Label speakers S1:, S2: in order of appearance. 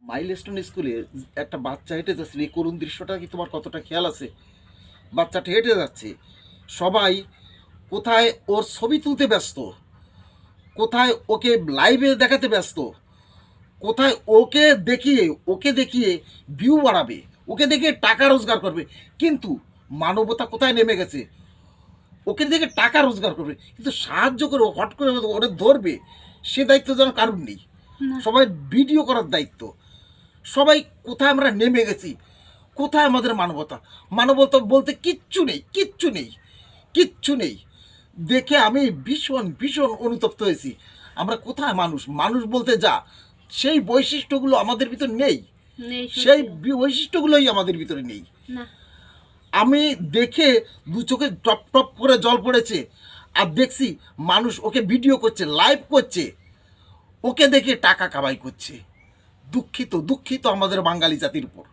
S1: Milestone স্কুলে একটা বাচ্চা হেঁটে যাচ্ছে, এই করুণ দৃশ্যটা কি তোমার কতটা খেয়াল আছে? বাচ্চাটা হেঁটে যাচ্ছে, সবাই কোথায় ওর ছবি তুলতে ব্যস্ত, কোথায় ওকে লাইভে দেখাতে ব্যস্ত, কোথায় ওকে দেখিয়ে ভিউ বাড়াবে, ওকে দেখিয়ে টাকা রোজগার করবে। কিন্তু মানবতা কোথায় নেমে গেছে? ওকে দেখে টাকা রোজগার করবে, কিন্তু সাহায্য করে হট করে ওরে ধরবে সে দায়িত্ব যেন কারণ নেই।
S2: না।
S1: সবাই ভিডিও করার দায়িত্ব। সবাই কোথায় আমরা নেমে গেছি? কোথায় আমাদের মানবতা? মানবতা বলতে কিচ্ছু নেই, কিচ্ছু নেই, কিচ্ছু নেই। দেখে আমি ভীষণ ভীষণ অনুতপ্ত হয়েছি। আমরা কোথায় মানুষ? মানুষ বলতে যা সেই বৈশিষ্ট্যগুলো আমাদের ভিতর নেই,
S2: নেই,
S1: সেই
S2: সত্যি।
S1: বৈশিষ্ট্যগুলোই আমাদের ভিতরে নেই।
S2: না।
S1: আমি দেখে দু চোখে টপ টপ করে জল পড়েছে। আর দেখছি মানুষ ওকে ভিডিও করছে, লাইভ করছে, ওকে দেখে টাকা কামাই করছে। দুঃখিত দুঃখিত আমাদের বাঙালি জাতির উপর।